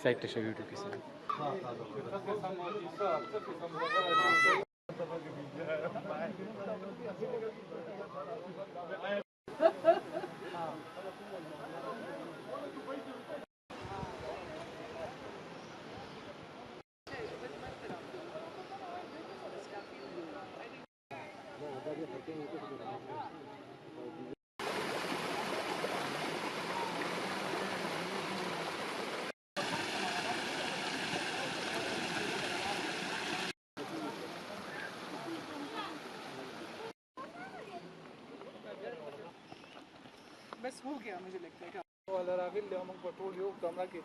साइड ته شوی ټکی سره बस हो गया मुझे लगता है वाला रागिल ले हम पटोल योग कमरा के